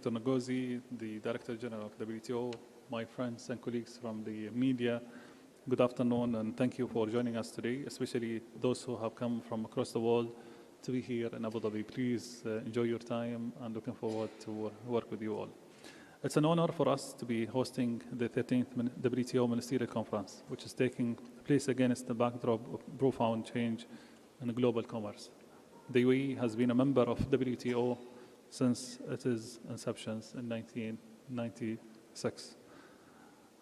Dr. Ngozi, the Director General of WTO, my friends and colleagues from the media. Good afternoon, and thank you for joining us today, especially those who have come from across the world to be here in Abu Dhabi. Please enjoy your time, and looking forward to work with you all. It's an honor for us to be hosting the 13th WTO Ministerial Conference, which is taking place against the backdrop of profound change in global commerce. The UAE has been a member of WTO since its inception in 1996.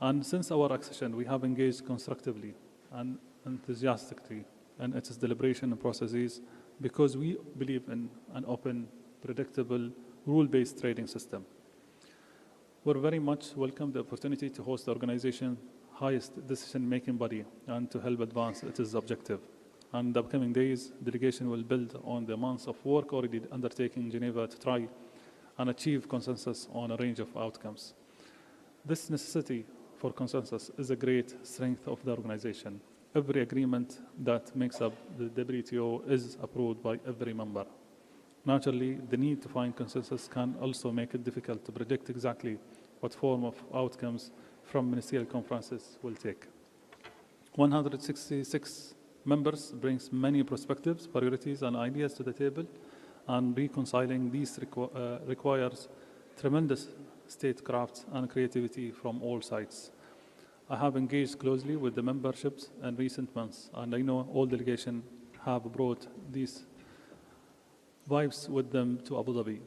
And since our accession, we have engaged constructively and enthusiastically in its deliberation processes because we believe in an open, predictable, rule-based trading system. We very much welcome the opportunity to host the organization's highest decision-making body and to help advance its objective. And in the upcoming days, the delegation will build on the months of work already undertaken in Geneva to try and achieve consensus on a range of outcomes. This necessity for consensus is a great strength of the organization. Every agreement that makes up the WTO is approved by every member. Naturally, the need to find consensus can also make it difficult to predict exactly what form of outcomes from ministerial conferences will take. 166 members brings many perspectives, priorities, and ideas to the table, and reconciling these requires tremendous statecraft and creativity from all sides. I have engaged closely with the memberships in recent months, and I know all delegations have brought these vibes with them to Abu Dhabi.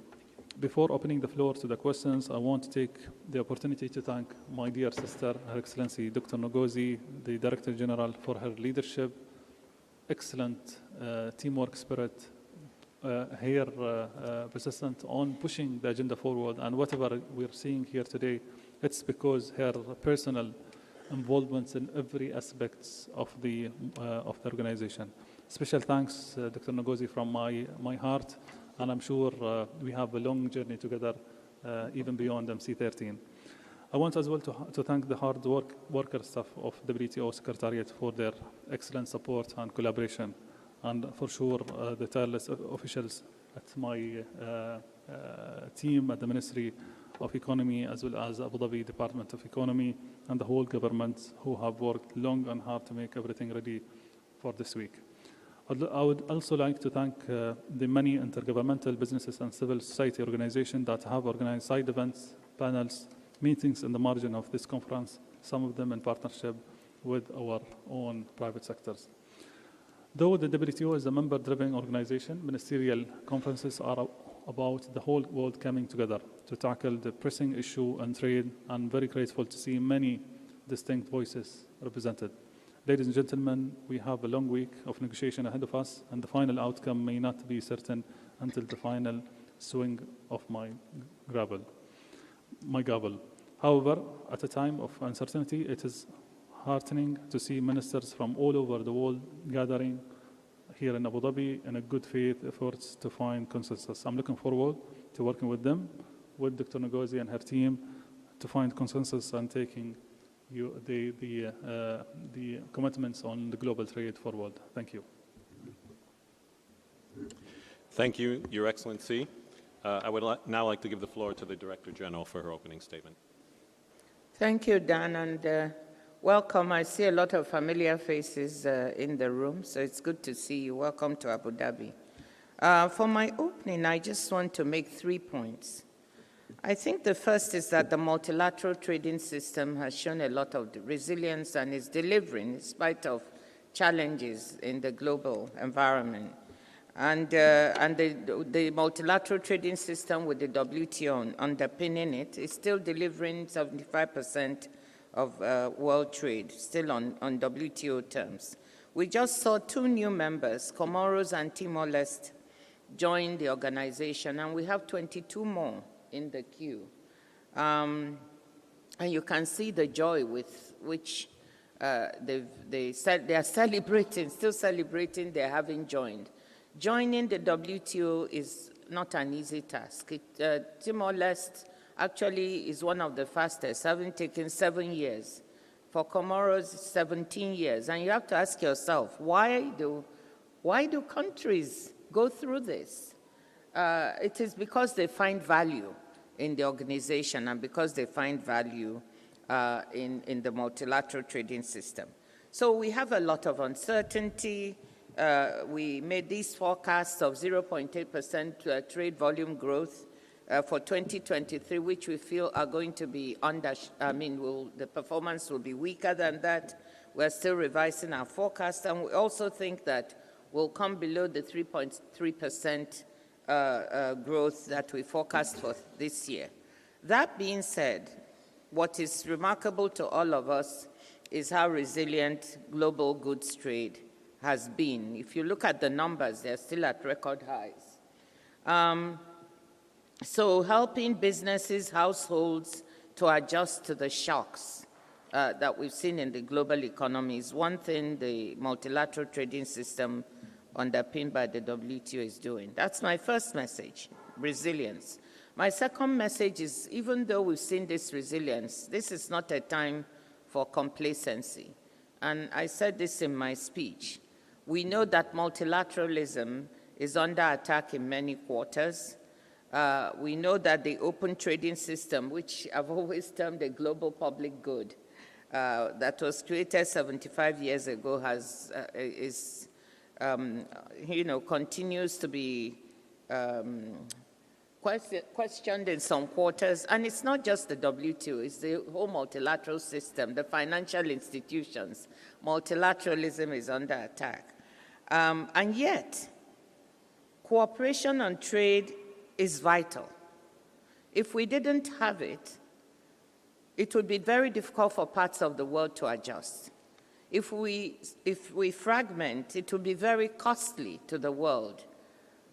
Before opening the floor to the questions, I want to take the opportunity to thank my dear sister, Her Excellency Dr. Ngozi, the Director General, for her leadership, excellent teamwork spirit, persistent on pushing the agenda forward, and whatever we're seeing here today, it's because her personal involvement in every aspect of the organization. Special thanks, Dr. Ngozi, from my heart, and I'm sure we have a long journey together, even beyond MC13. I want as well to thank the hard worker staff of the WTO Secretariat for their excellent support and collaboration, and for sure the tireless officials at my team at the Ministry of Economy, as well as Abu Dhabi Department of Economy, and the whole government who have worked long and hard to make everything ready for this week. I would also like to thank the many intergovernmental businesses and civil society organizations that have organized side events, panels, meetings in the margin of this conference, some of them in partnership with our own private sectors. Though the WTO is a member-driven organization, ministerial conferences are about the whole world coming together to tackle the pressing issue and trade. I'm very grateful to see many distinct voices represented. Ladies and gentlemen, we have a long week of negotiation ahead of us, and the final outcome may not be certain until the final swing of my gavel. However, at a time of uncertainty, it is heartening to see ministers from all over the world gathering here in Abu Dhabi in a good faith efforts to find consensus. I'm looking forward to working with them, with Dr. Ngozi and her team, to find consensus and taking the commitments on the global trade forward. Thank you. Thank you, Your Excellency. I would now like to give the floor to the Director General for her opening statement. Thank you, Dan, and welcome. I see a lot of familiar faces in the room, so it's good to see you. Welcome to Abu Dhabi. For my opening, I just want to make 3 points. I think the first is that the multilateral trading system has shown a lot of resilience and is delivering in spite of challenges in the global environment. And the multilateral trading system with the WTO underpinning it is still delivering 75% of world trade, still on WTO terms. We just saw 2 new members, Comoros and Timor-Leste, join the organization, and we have 22 more in the queue. And you can see the joy with which they are celebrating, still celebrating their having joined. Joining the WTO is not an easy task. Timor-Leste actually is one of the fastest, having taken 7 years. For Comoros, 17 years. And you have to ask yourself, why do countries go through this? It is because they find value in the organization and because they find value in the multilateral trading system. So we have a lot of uncertainty. We made these forecasts of 0.8% trade volume growth for 2023, which we feel are going to be the performance will be weaker than that. We're still revising our forecast, and we also think that we'll come below the 3.3% growth that we forecast for this year. That being said, what is remarkable to all of us is how resilient global goods trade has been. If you look at the numbers, they're still at record highs. So helping businesses, households to adjust to the shocks that we've seen in the global economy is one thing the multilateral trading system underpinned by the WTO is doing. That's my first message, resilience. My second message is, even though we've seen this resilience, this is not a time for complacency. And I said this in my speech. We know that multilateralism is under attack in many quarters. We know that the open trading system, which I've always termed a global public good, that was created 75 years ago, continues to be questioned in some quarters. And it's not just the WTO, it's the whole multilateral system, the financial institutions. Multilateralism is under attack. And yet, cooperation on trade is vital. If we didn't have it, it would be very difficult for parts of the world to adjust. If we fragment, it will be very costly to the world,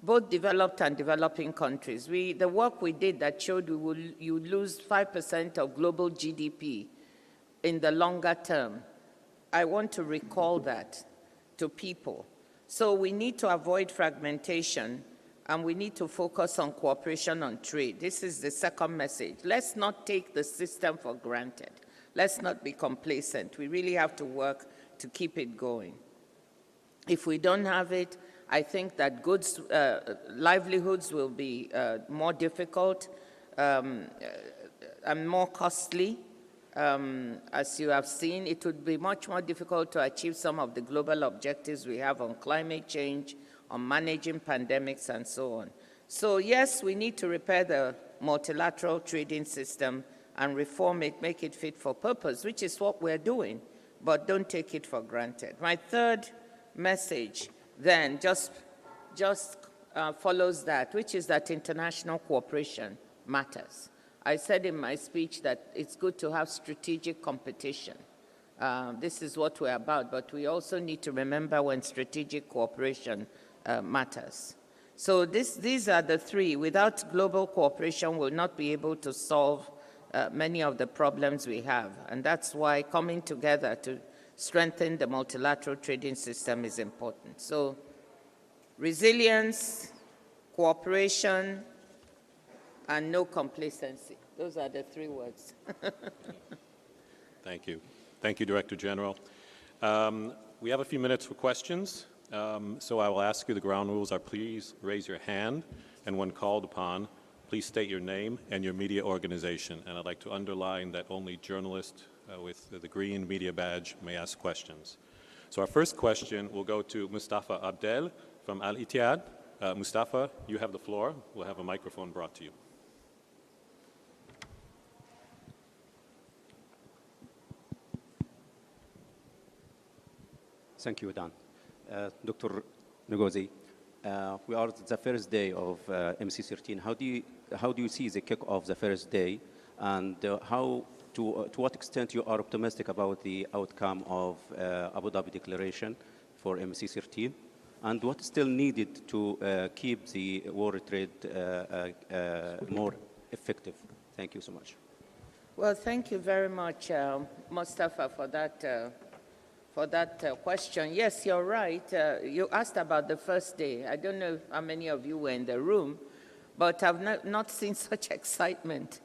both developed and developing countries. The work we did that showed you lose 5% of global GDP in the longer term. I want to recall that to people. So we need to avoid fragmentation, and we need to focus on cooperation on trade. This is the second message. Let's not take the system for granted. Let's not be complacent. We really have to work to keep it going. If we don't have it, I think that livelihoods will be more difficult and more costly. As you have seen, it would be much more difficult to achieve some of the global objectives we have on climate change, on managing pandemics, and so on. So yes, we need to repair the multilateral trading system and reform it, make it fit for purpose, which is what we're doing, but don't take it for granted. My third message then just follows that, which is that international cooperation matters. I said in my speech that it's good to have strategic competition. This is what we're about, but we also need to remember when strategic cooperation matters. So these are the three. Without global cooperation, we'll not be able to solve many of the problems we have. And that's why coming together to strengthen the multilateral trading system is important. So resilience, cooperation, and no complacency. Those are the three words. Thank you. Thank you, Director General. We have a few minutes for questions. So I will ask you, the ground rules are please raise your hand, and when called upon, please state your name and your media organization. And I'd like to underline that only journalists with the green media badge may ask questions. So our first question will go to Mustafa Abdel from Al Ittihad. Mustafa, you have the floor. We'll have a microphone brought to you. Thank you, Dan. Dr. Ngozi, we are at the first day of MC13. How do you see the kick-off the first day, and to what extent you are optimistic about the outcome of Abu Dhabi Declaration for MC13, and what is still needed to keep the world trade more effective? Thank you so much. Well, thank you very much, Mustafa, for that question. Yes, you're right. You asked about the first day. I don't know how many of you were in the room, but I've not seen such excitement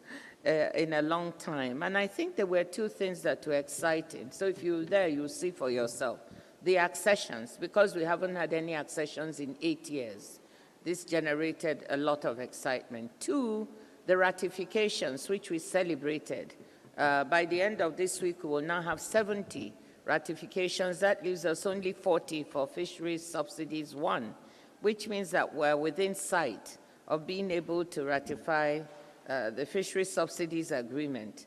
in a long time. And I think there were two things that were exciting. So if you're there, you'll see for yourself. The accessions, because we haven't had any accessions in 8 years. This generated a lot of excitement. Two, the ratifications, which we celebrated. By the end of this week, we will now have 70 ratifications. That leaves us only 40 for fisheries subsidies 1, which means that we're within sight of being able to ratify the fisheries subsidies agreement.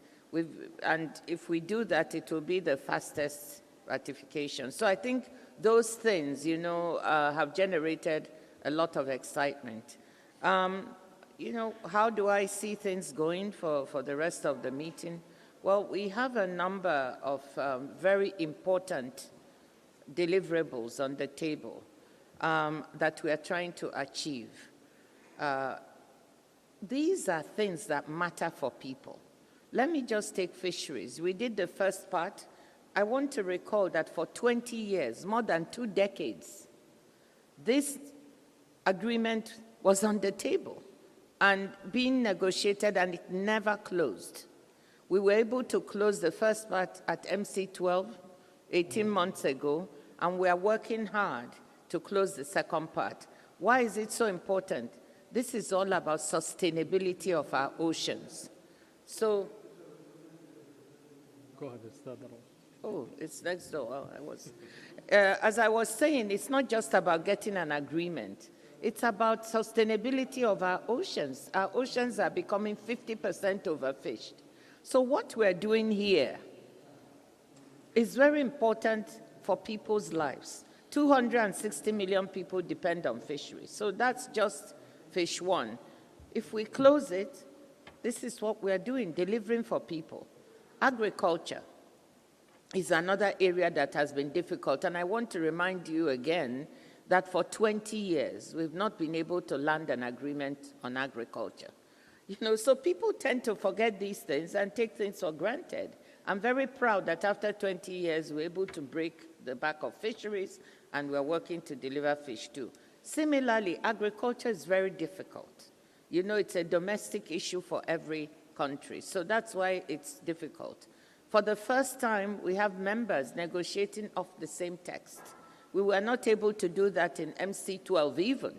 And if we do that, it will be the fastest ratification. So I think those things, have generated a lot of excitement. How do I see things going for the rest of the meeting? Well, we have a number of very important deliverables on the table that we are trying to achieve. These are things that matter for people. Let me just take fisheries. We did the first part. I want to recall that for 20 years, more than 2 decades, this agreement was on the table and being negotiated, and it never closed. We were able to close the first part at MC12 18 months ago, and we are working hard to close the second part. Why is it so important? This is all about sustainability of our oceans. So, Go ahead, it's the other one. oh, it's next door. Oh, as I was saying, it's not just about getting an agreement. It's about sustainability of our oceans. Our oceans are becoming 50% overfished. So what we're doing here is very important for people's lives. 260 million people depend on fisheries. So that's just fish 1. If we close it, this is what we're doing, delivering for people. Agriculture is another area that has been difficult. And I want to remind you again that for 20 years, we've not been able to land an agreement on agriculture. So people tend to forget these things and take things for granted. I'm very proud that after 20 years, we're able to break the back of fisheries, and we're working to deliver fish too. Similarly, agriculture is very difficult. It's a domestic issue for every country, so that's why it's difficult. For the first time, we have members negotiating off the same text. We were not able to do that in MC12 even.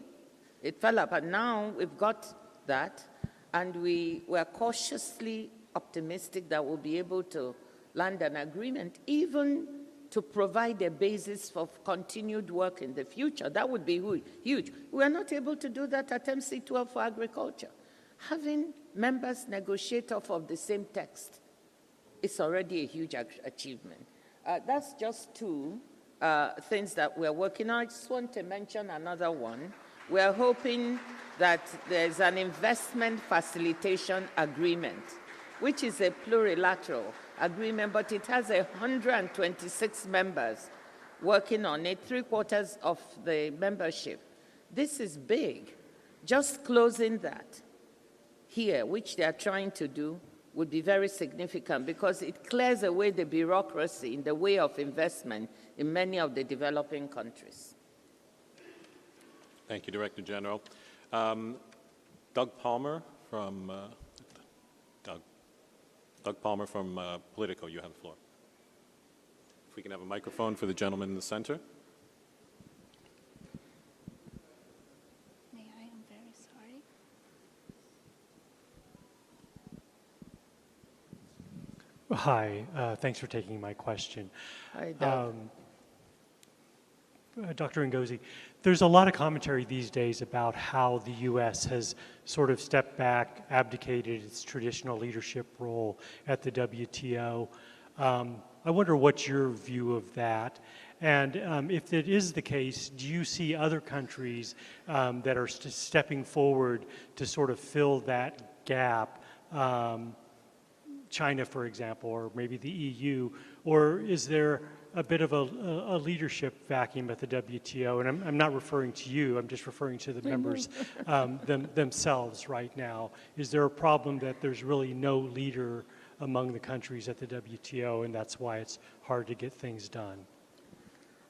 It fell up, and now we've got that, and we were cautiously optimistic that we'll be able to land an agreement, even to provide a basis for continued work in the future. That would be huge. We are not able to do that at MC12 for agriculture. Having members negotiate off of the same text is already a huge achievement. That's just 2 things that we're working on. I just want to mention another one. We're hoping that there's an investment facilitation agreement, which is a plurilateral agreement, but it has 126 members working on it, 3/4 of the membership. This is big. Just closing that here, which they are trying to do, would be very significant because it clears away the bureaucracy in the way of investment in many of the developing countries. Thank you, Director General. Doug Palmer from Politico, you have the floor. If we can have a microphone for the gentleman in the center. May I? I'm very sorry. Hi, thanks for taking my question. Hi, Doug. Dr. Ngozi, there's a lot of commentary these days about how the U.S. has sort of stepped back, abdicated its traditional leadership role at the WTO. I wonder what's your view of that? And if it is the case, do you see other countries that are stepping forward to sort of fill that gap? China, for example, or maybe the EU, or is there a bit of a leadership vacuum at the WTO? And I'm not referring to you, I'm just referring to the members themselves right now. Is there a problem that there's really no leader among the countries at the WTO, and that's why it's hard to get things done?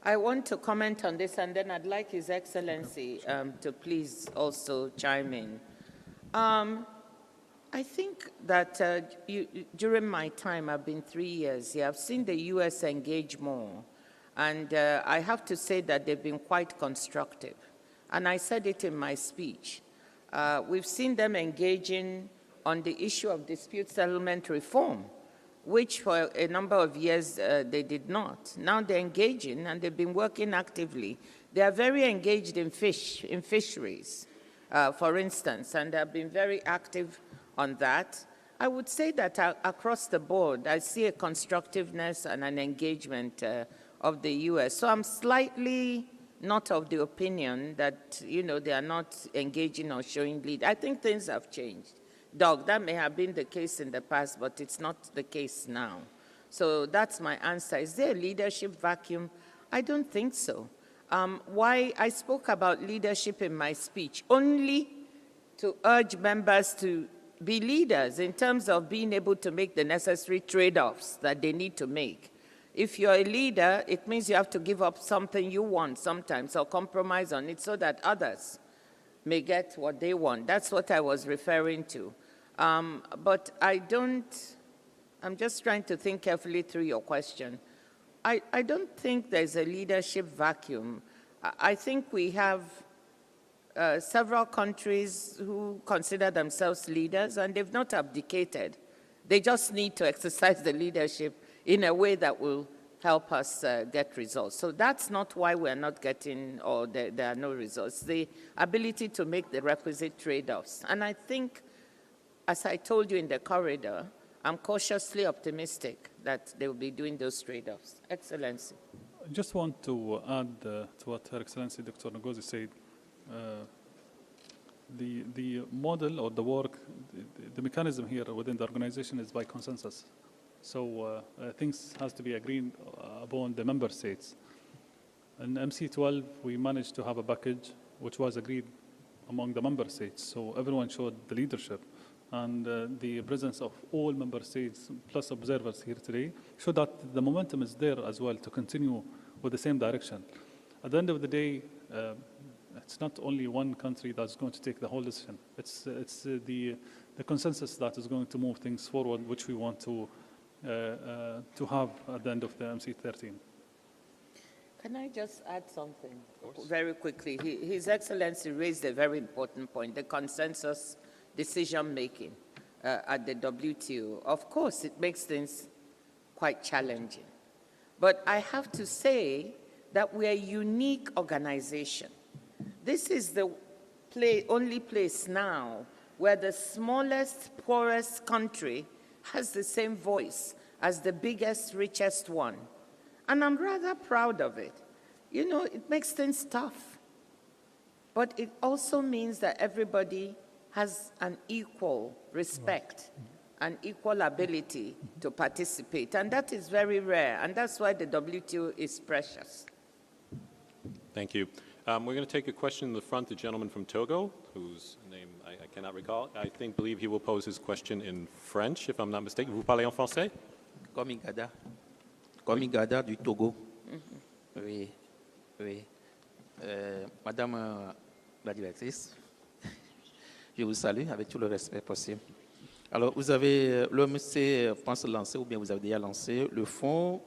I want to comment on this, and then I'd like His Excellency to please also chime in. I think that during my time, I've been 3 years here, I've seen the U.S. engage more. And I have to say that they've been quite constructive. And I said it in my speech. We've seen them engaging on the issue of dispute settlement reform, which for a number of years they did not. Now they're engaging, and they've been working actively. They are very engaged in fisheries, for instance, and they've been very active on that. I would say that across the board, I see a constructiveness and an engagement of the U.S. So I'm slightly not of the opinion that, they are not engaging or showing lead. I think things have changed. Doug, that may have been the case in the past, but it's not the case now. So that's my answer. Is there a leadership vacuum? I don't think so. Why I spoke about leadership in my speech, only to urge members to be leaders in terms of being able to make the necessary trade-offs that they need to make. If you're a leader, it means you have to give up something you want sometimes or compromise on it so that others may get what they want. That's what I was referring to. But I'm just trying to think carefully through your question. I don't think there's a leadership vacuum. I think we have several countries who consider themselves leaders, and they've not abdicated. They just need to exercise the leadership in a way that will help us get results. So that's not why we're not getting, or there are no results. The ability to make the requisite trade-offs. And I think, as I told you in the corridor, I'm cautiously optimistic that they will be doing those trade-offs. Excellency. I just want to add to what Her Excellency Dr. Ngozi said. The model or the work, the mechanism here within the organization is by consensus. So things has to be agreed upon the member states. In MC12, we managed to have a package which was agreed among the member states. So everyone showed the leadership. And the presence of all member states plus observers here today show that the momentum is there as well to continue with the same direction. At the end of the day, it's not only one country that's going to take the whole decision. It's the consensus that is going to move things forward, which we want to have at the end of the MC13. Can I just add something very quickly? His Excellency raised a very important point, the consensus decision-making at the WTO. Of course, it makes things quite challenging. But I have to say that we're a unique organization. This is the only place now where the smallest, poorest country has the same voice as the biggest, richest one. And I'm rather proud of it. It makes things tough. But it also means that everybody has an equal respect and equal ability to participate. And that is very rare. And that's why the WTO is precious. Thank you. We're going to take a question in the front, the gentleman from Togo, whose name I cannot recall. I believe he will pose his question in French, if I'm not mistaken. Vous parlez en français? Komigada du Togo. Oui, oui. Madame la directrice, je vous salue avec tout le respect possible. Alors, vous avez, l'OMC pense lancer, ou bien vous avez déjà lancé, le fonds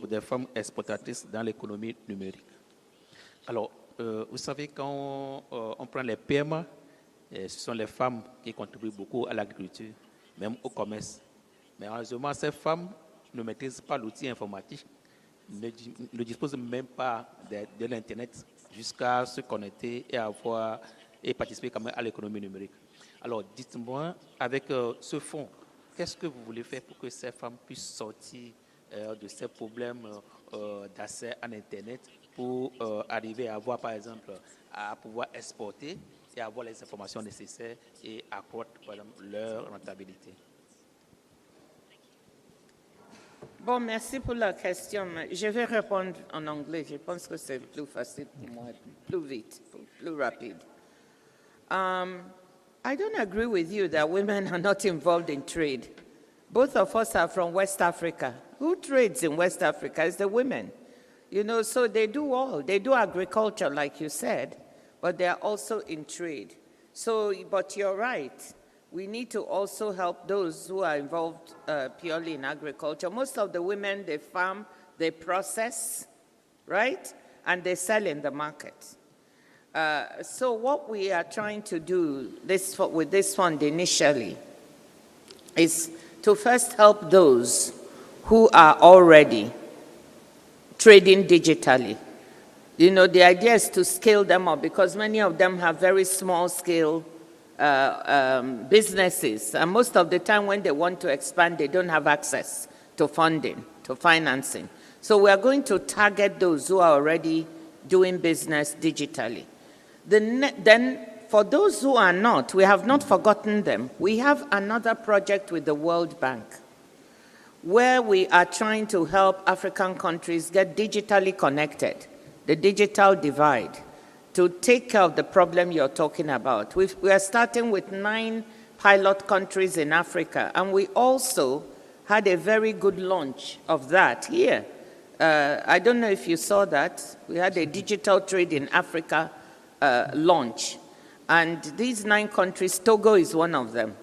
des femmes exportatrices dans l'économie numérique. Alors, vous savez, quand on prend les PME, ce sont les femmes qui contribuent beaucoup à l'agriculture, même au commerce. Mais malheureusement, ces femmes ne maîtrisent pas l'outil informatique, ne disposent même pas de l'Internet jusqu'à se connecter et participer quand même à l'économie numérique. Alors, dites-moi, avec ce fonds, qu'est-ce que vous voulez faire pour que ces femmes puissent sortir de ces problèmes d'accès à l'Internet pour arriver à avoir, par exemple, à pouvoir exporter et avoir les informations nécessaires et accroître leur rentabilité? Bon, merci pour la question. Je vais répondre en anglais. Je pense que c'est plus facile pour moi, plus vite, plus rapide. I don't agree with you that women are not involved in trade. Both of us are from West Africa. Who trades in West Africa? It's the women. So they do all. They do agriculture, like you said, but they are also in trade. So, but you're right. We need to also help those who are involved purely in agriculture. Most of the women, they farm, they process, right? And they sell in the market. So what we are trying to do with this fund initially is to first help those who are already trading digitally. You know, the idea is to scale them up because many of them have very small scale businesses. And most of the time when they want to expand, they don't have access to funding, to financing. So we are going to target those who are already doing business digitally. Then for those who are not, we have not forgotten them. We have another project with the World Bank where we are trying to help African countries get digitally connected, the digital divide, to take care of the problem you're talking about. We are starting with 9 pilot countries in Africa, and we also had a very good launch of that here. I don't know if you saw that. We had a digital trade in Africa launch. And these 9 countries, Togo is one of them.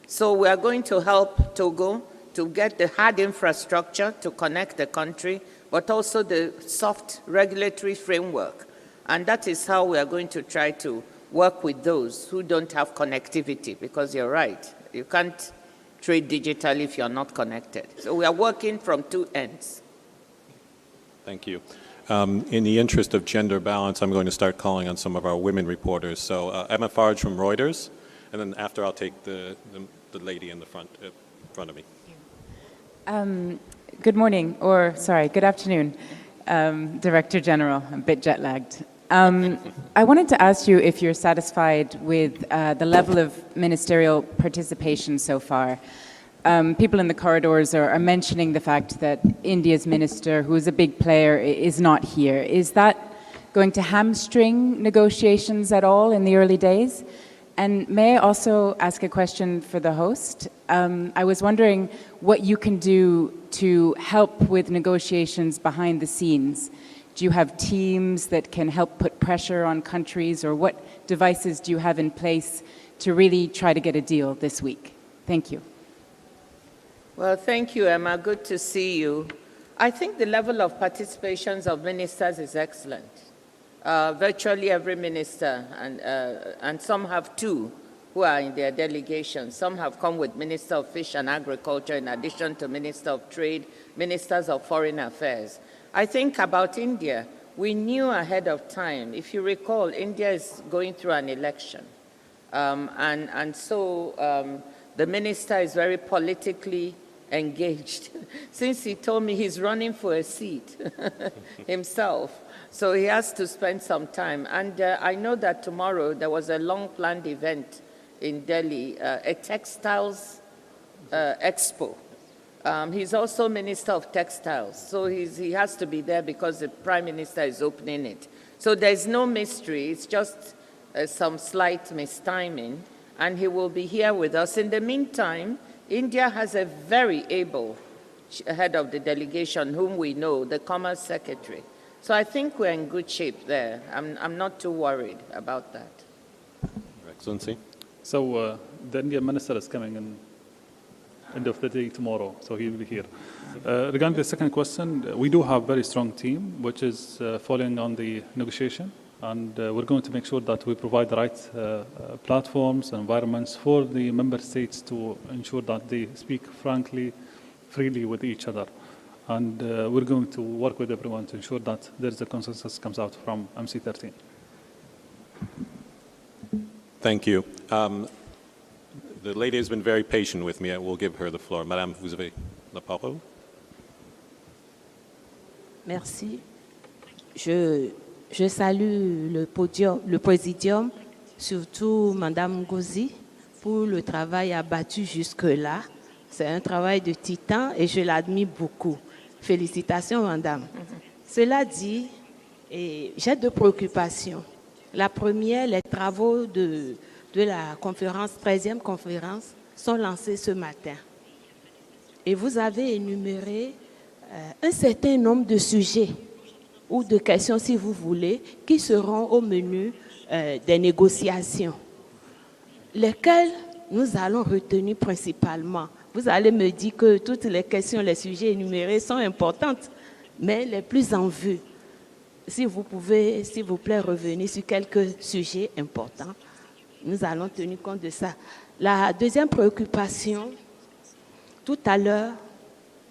So we are going to help Togo to get the hard infrastructure to connect the country, but also the soft regulatory framework. And that is how we are going to try to work with those who don't have connectivity, because you're right, you can't trade digitally if you're not connected. So we are working from 2 ends. Thank you. In the interest of gender balance, I'm going to start calling on some of our women reporters. So Emma Farge from Reuters, and then after I'll take the lady in the front of me. Good morning, or sorry, good afternoon, Director General. I'm a bit jet lagged. I wanted to ask you if you're satisfied with the level of ministerial participation so far. People in the corridors are mentioning the fact that India's minister, who is a big player, is not here. Is that going to hamstring negotiations at all in the early days? And may I also ask a question for the host? I was wondering what you can do to help with negotiations behind the scenes. Do you have teams that can help put pressure on countries, or what devices do you have in place to really try to get a deal this week? Thank you. Well, thank you, Emma. Good to see you. I think the level of participations of ministers is excellent. Virtually every minister, and some have 2 who are in their delegation. Some have come with Minister of Fish and Agriculture in addition to Minister of Trade, Ministers of Foreign Affairs. I think about India, we knew ahead of time. If you recall, India is going through an election. So the minister is very politically engaged. Since he told me he's running for a seat himself, so he has to spend some time. And I know that tomorrow there was a long-planned event in Delhi, a textiles expo. He's also Minister of Textiles, so he has to be there because the Prime Minister is opening it. So there's no mystery, it's just some slight mistiming, and he will be here with us. In the meantime, India has a very able head of the delegation whom we know, the Commerce Secretary. So I think we're in good shape there. I'm not too worried about that. Your Excellency. So the Indian minister is coming in end of the day tomorrow, so he will be here. Regarding the second question, we do have a very strong team, which is following on the negotiation, and we're going to make sure that we provide the right platforms and environments for the member states to ensure that they speak freely with each other. And we're going to work with everyone to ensure that there's a consensus comes out from MC13. Thank you. The lady has been very patient with me. I will give her the floor. Madame, vous avez la parole. Merci. Je salue le présidium, surtout Madame Ngozi, pour le travail abattu jusque-là. C'est un travail de titan et je l'admire beaucoup. Félicitations, Madame. Cela dit, j'ai 2 préoccupations. La première, les travaux de la conférence, 13e conférence, sont lancés ce matin. Et vous avez énuméré un certain nombre de sujets ou de questions, si vous voulez, qui seront au menu des négociations. Lesquelles nous allons retenir principalement. Vous allez me dire que toutes les questions, les sujets énumérés sont importantes, mais les plus en vue. si vous pouvez, s'il vous plaît, revenir sur quelques sujets importants, nous allons tenir compte de ça. La deuxième préoccupation, tout à l'heure,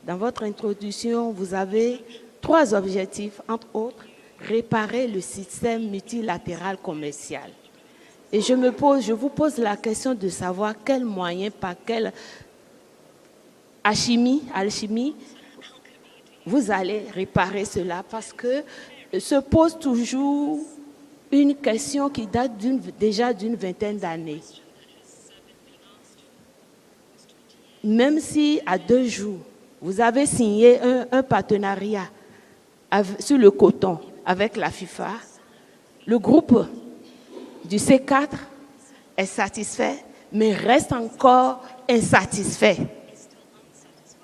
dans votre introduction, vous avez 3 objectifs, entre autres, réparer le système multilatéral commercial. Et je vous pose la question de savoir quels moyens, par quelle alchimie, vous allez réparer cela, parce que se pose toujours une question qui date déjà d'une vingtaine d'années. Même si à 2 jours, vous avez signé un partenariat sur le coton avec la FIFA, le groupe du C4 est satisfait, mais reste encore insatisfait.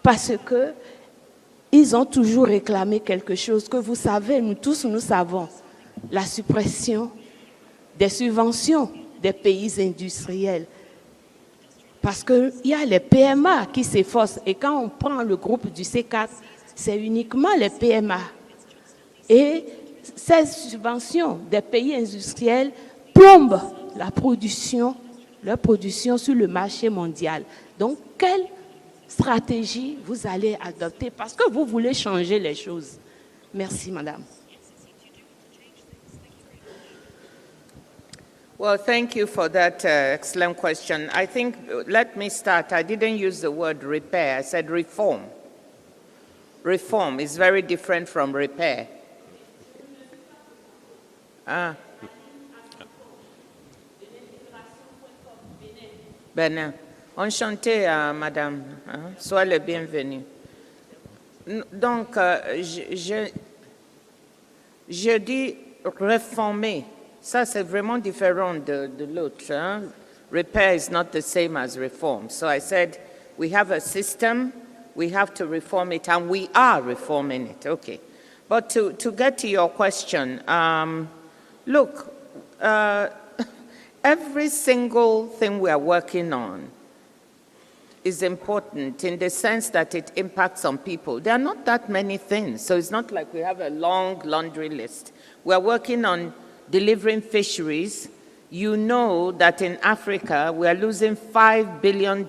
Parce qu'ils ont toujours réclamé quelque chose que vous savez, nous tous nous savons, la suppression des subventions des pays industriels. Parce qu'il y a les PMA qui s'efforcent, et quand on prend le groupe du C4, c'est uniquement les PMA. Et ces subventions des pays industriels plombent leur production sur le marché mondial. Donc, quelle stratégie vous allez adopter? Parce que vous voulez changer les choses. Merci, madame. Well, thank you for that excellent question. I think, let me start. I didn't use the word repair. I said reform. Reform is very different from repair. Benin. Enchanté, madame. Sois le bienvenu. Donc, je dis réformer. Ça, c'est vraiment différent de l'autre. Hein? Repair is not the same as reform. So I said, we have a system, we have to reform it, and we are reforming it. Okay. But to get to your question, look, every single thing we are working on is important in the sense that it impacts on people. There are not that many things, so it's not like we have a long laundry list. We are working on delivering fisheries. You know that in Africa, we are losing $5 billion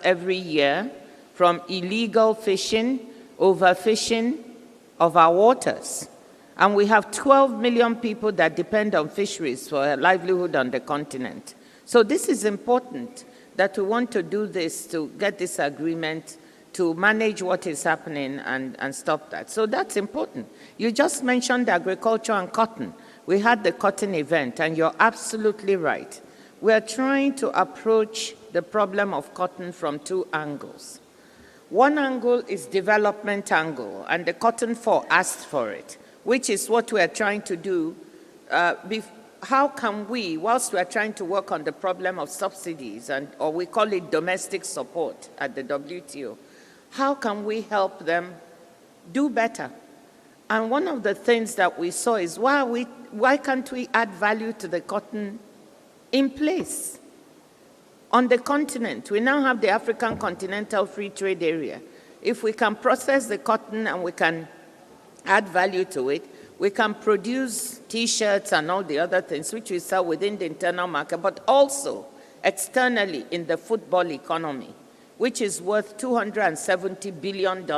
every year from illegal fishing, overfishing of our waters. And we have 12 million people that depend on fisheries for a livelihood on the continent. So this is important, that we want to do this to get this agreement to manage what is happening and stop that. So that's important. You just mentioned agriculture and cotton. We had the cotton event, and you're absolutely right. We are trying to approach the problem of cotton from 2 angles. One angle is development angle, and the Cotton 4 asked for it, which is what we are trying to do. How can we, whilst we are trying to work on the problem of subsidies, or we call it domestic support at the WTO, how can we help them do better? And one of the things that we saw is why can't we add value to the cotton in place? On the continent, we now have the African Continental Free Trade Area. If we can process the cotton and we can add value to it, we can produce T-shirts and all the other things which we sell within the internal market, but also externally in the football economy, which is worth $270 billion.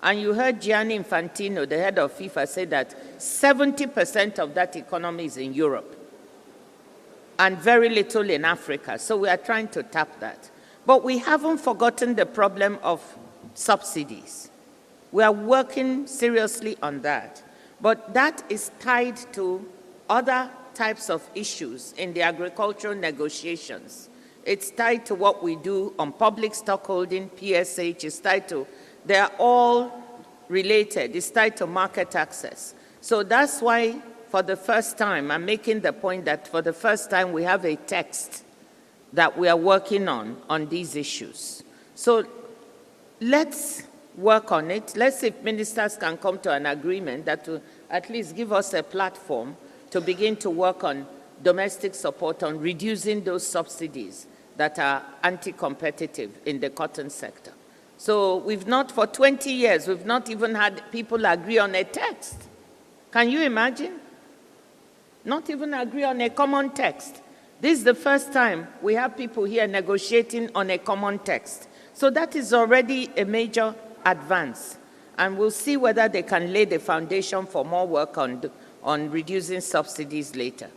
And you heard Gianni Infantino, the head of FIFA, say that 70% of that economy is in Europe and very little in Africa. So we are trying to tap that. But we haven't forgotten the problem of subsidies. We are working seriously on that. But that is tied to other types of issues in the agricultural negotiations. It's tied to what we do on public stockholding, PSH. It's tied to, they're all related. It's tied to market access. So that's why, for the first time, I'm making the point that for the first time we have a text that we are working on these issues. So let's work on it. Let's see if ministers can come to an agreement that will at least give us a platform to begin to work on domestic support, on reducing those subsidies that are anti-competitive in the cotton sector. So we've not, for 20 years, we've not even had people agree on a text. Can you imagine? Not even agree on a common text. This is the first time we have people here negotiating on a common text. So that is already a major advance. And we'll see whether they can lay the foundation for more work on reducing subsidies later.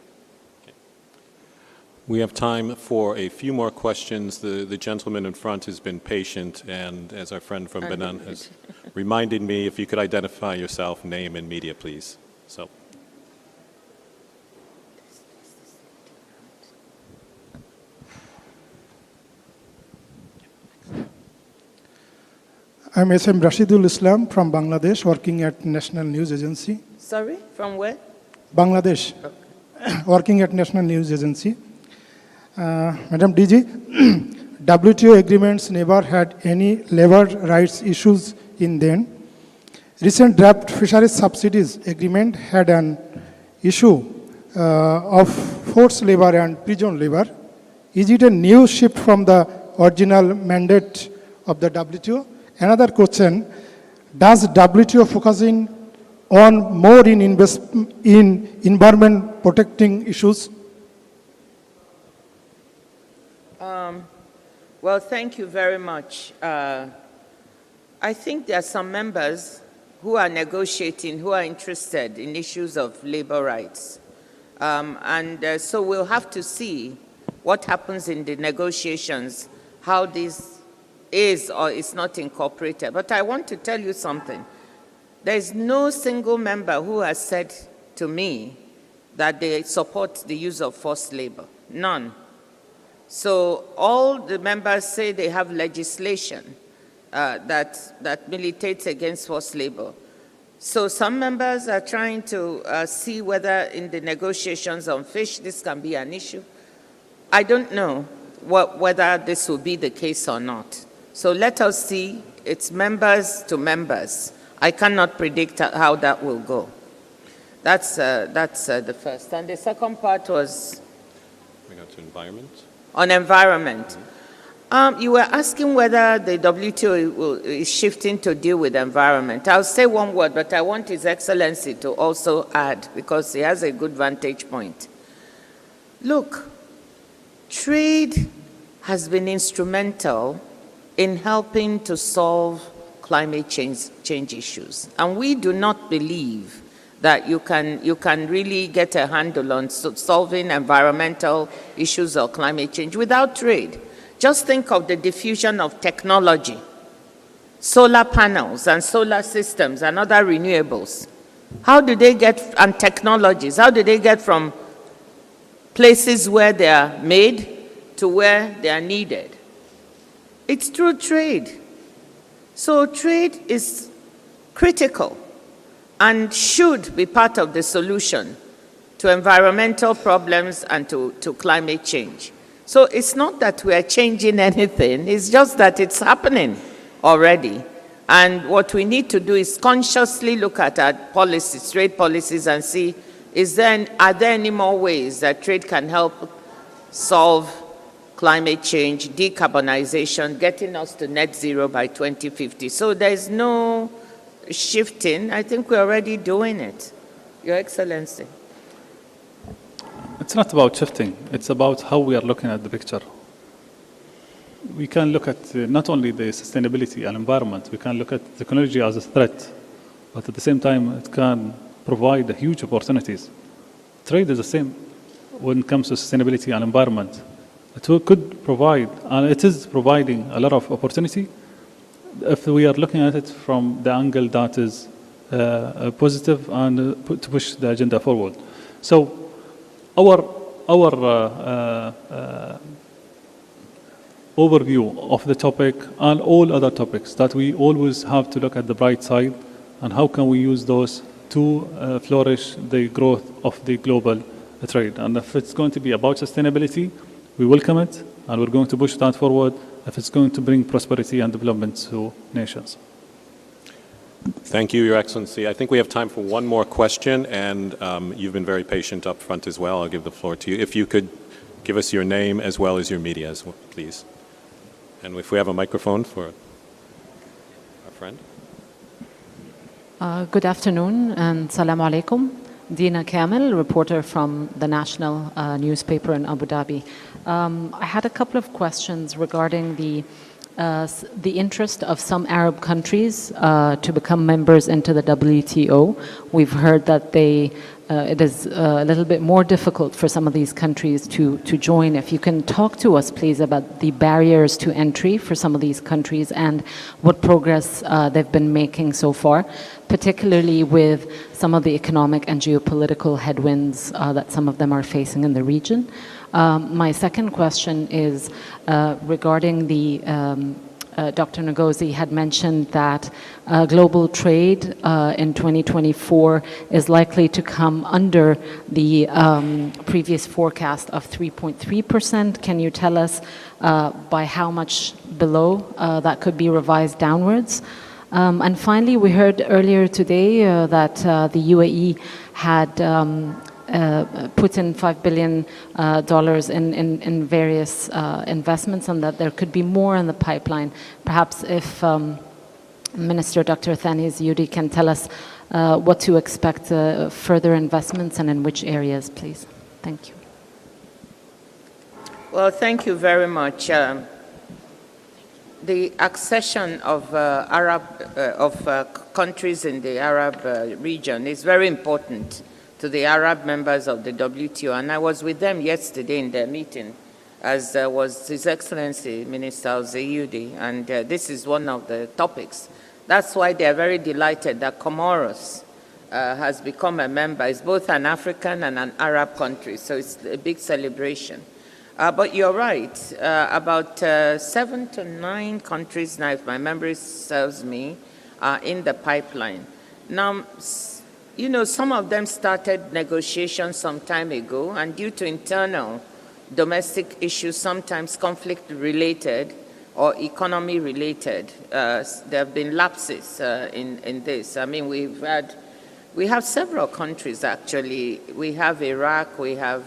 We have time for a few more questions. The gentleman in front has been patient, and as our friend from Benin has reminded me, if you could identify yourself, name and media, please. So. I'm SM Rashidul Islam from Bangladesh, working at National News Agency. Sorry, from where? Bangladesh, working at National News Agency. Madam DG, WTO agreements never had any labor rights issues in them. Recent draft fisheries subsidies agreement had an issue of forced labor and prison labor. Is it a new shift from the original mandate of the WTO? Another question, does WTO focusing on more in environment protecting issues? Well, thank you very much. I think there are some members who are negotiating, who are interested in issues of labor rights. So we'll have to see what happens in the negotiations, how this is or is not incorporated. But I want to tell you something. There is no single member who has said to me that they support the use of forced labor. None. So all the members say they have legislation that militates against forced labor. So some members are trying to see whether in the negotiations on fish this can be an issue. I don't know whether this will be the case or not. So let us see. It's members to members. I cannot predict how that will go. That's the first. And the second part was? We got to environment. On environment. You were asking whether the WTO is shifting to deal with environment. I'll say one word, but I want His Excellency to also add, because he has a good vantage point. Look, trade has been instrumental in helping to solve climate change issues. And we do not believe that you can really get a handle on solving environmental issues or climate change without trade. Just think of the diffusion of technology, solar panels and solar systems and other renewables. How do they get, and technologies, how do they get from places where they are made to where they are needed? It's through trade. So trade is critical and should be part of the solution to environmental problems and to climate change. So it's not that we are changing anything, it's just that it's happening already. And what we need to do is consciously look at our policies, trade policies, and see, are there any more ways that trade can help solve climate change, decarbonization, getting us to net zero by 2050. So there's no shifting. I think we're already doing it, Your Excellency. It's not about shifting. It's about how we are looking at the picture. We can look at not only the sustainability and environment, we can look at technology as a threat, but at the same time, it can provide huge opportunities. Trade is the same when it comes to sustainability and environment. It could provide, and it is providing a lot of opportunity if we are looking at it from the angle that is positive and to push the agenda forward. So our overview of the topic and all other topics, that we always have to look at the bright side and how can we use those to flourish the growth of the global trade. And if it's going to be about sustainability, we welcome it, and we're going to push that forward if it's going to bring prosperity and development to nations. Thank you, Your Excellency. I think we have time for one more question, and you've been very patient up front as well. I'll give the floor to you. If you could give us your name as well as your media, as well, please. And if we have a microphone for our friend. Good afternoon and salam alaikum. Dina Kamel, reporter from the national newspaper in Abu Dhabi. I had a couple of questions regarding the interest of some Arab countries to become members into the WTO. We've heard that it is a little bit more difficult for some of these countries to join. If you can talk to us, please, about the barriers to entry for some of these countries and what progress they've been making so far, particularly with some of the economic and geopolitical headwinds that some of them are facing in the region. My second question is regarding the Dr. Ngozi had mentioned that global trade in 2024 is likely to come under the previous forecast of 3.3%. Can you tell us by how much below that could be revised downwards? And finally, we heard earlier today that the UAE had put in $5 billion in various investments, and that there could be more in the pipeline. Perhaps if Minister Dr. Thani Ziyudi can tell us what to expect further investments and in which areas, please. Thank you. Well, thank you very much. The accession of countries in the Arab region is very important to the Arab members of the WTO, and I was with them yesterday in their meeting, as was His Excellency Minister Ziyudi, and this is one of the topics. That's why they are very delighted that Comoros has become a member. It's both an African and an Arab country, so it's a big celebration. But you're right, about 7 to 9 countries now, if my memory serves me, are in the pipeline. Now, you know, some of them started negotiations some time ago, and due to internal domestic issues, sometimes conflict-related or economy-related, there have been lapses in this. I mean, we have several countries, actually. We have Iraq, we have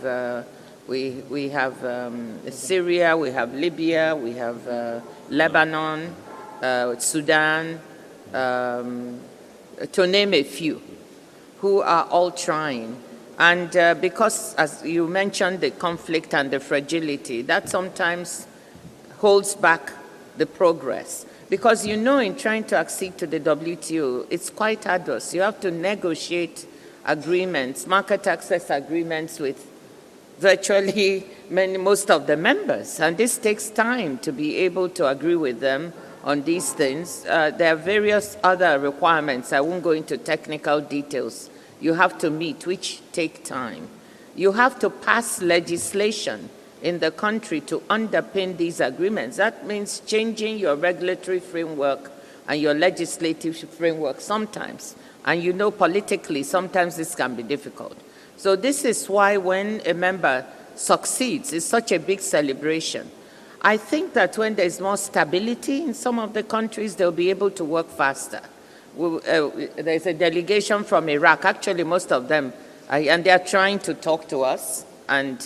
Syria, we have Libya, we have Lebanon, Sudan, to name a few, who are all trying. And because, as you mentioned, the conflict and the fragility, that sometimes holds back the progress. Because you know, in trying to accede to the WTO, it's quite arduous. You have to negotiate agreements, market access agreements with virtually most of the members. And this takes time to be able to agree with them on these things. There are various other requirements. I won't go into technical details. You have to meet, which take time. You have to pass legislation in the country to underpin these agreements. That means changing your regulatory framework and your legislative framework sometimes. And you know, politically, sometimes this can be difficult. So this is why when a member succeeds, it's such a big celebration. I think that when there's more stability in some of the countries, they'll be able to work faster. There's a delegation from Iraq, actually most of them, and they're trying to talk to us, and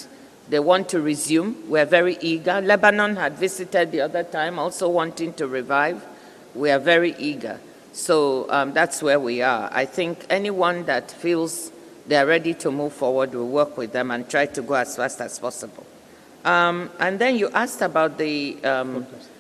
they want to resume. We're very eager. Lebanon had visited the other time, also wanting to revive. We are very eager. So that's where we are. I think anyone that feels they're ready to move forward, we'll work with them and try to go as fast as possible. And then you asked about the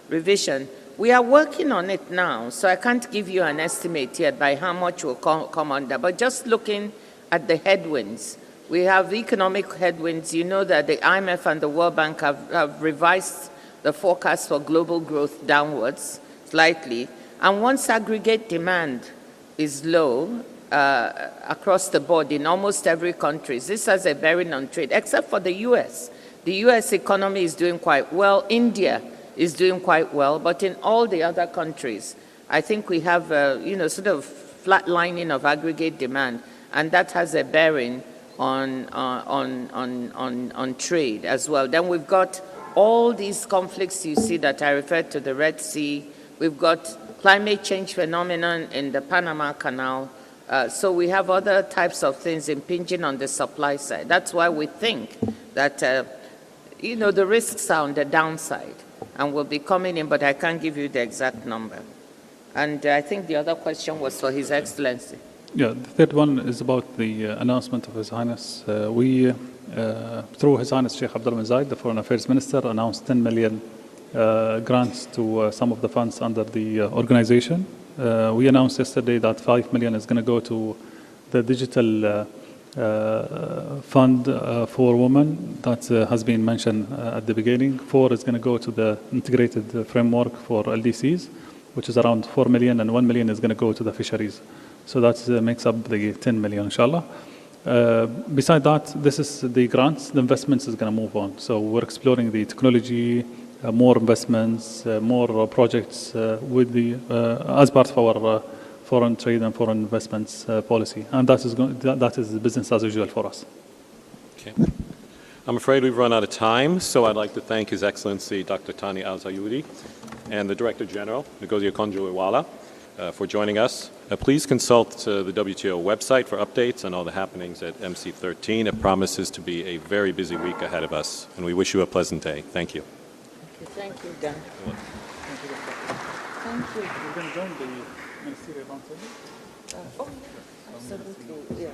revision. We are working on it now, so I can't give you an estimate yet by how much will come under. But just looking at the headwinds, we have economic headwinds. You know that the IMF and the World Bank have revised the forecast for global growth downwards slightly. And once aggregate demand is low across the board in almost every country, this has a bearing on trade, except for the US. The US economy is doing quite well. India is doing quite well, but in all the other countries, I think we have sort of flatlining of aggregate demand, and that has a bearing on trade as well. Then we've got all these conflicts you see that I referred to, the Red Sea. We've got climate change phenomenon in the Panama Canal. So we have other types of things impinging on the supply side. That's why we think that the risks are on the downside and will be coming in, but I can't give you the exact number. And I think the other question was for His Excellency. Yeah, the third one is about the announcement of His Highness. Through His Highness Sheikh Abdullah bin Zayed, the Foreign Affairs Minister, announced 10 million grants to some of the funds under the organization. We announced yesterday that 5 million is going to go to the digital fund for women that has been mentioned at the beginning. 4 is going to go to the integrated framework for LDCs, which is around 4 million, and 1 million is going to go to the fisheries. So that makes up the 10 million, inshallah. Beside that, this is the grants. The investments is going to move on. So we're exploring the technology, more investments, more projects with the as part of our foreign trade and foreign investments policy, and that is business as usual for us. Okay. I'm afraid we've run out of time, so I'd like to thank His Excellency Dr. Tani Al-Zayudi and the Director General, Ngozi Okonjo-Iweala, for joining us. Please consult the WTO website for updates on all the happenings at MC13. It promises to be a very busy week ahead of us, and we wish you a pleasant day. Thank you. Thank you, Dan. Thank you. We're going to join the Ministerial Council. Absolutely. Yeah.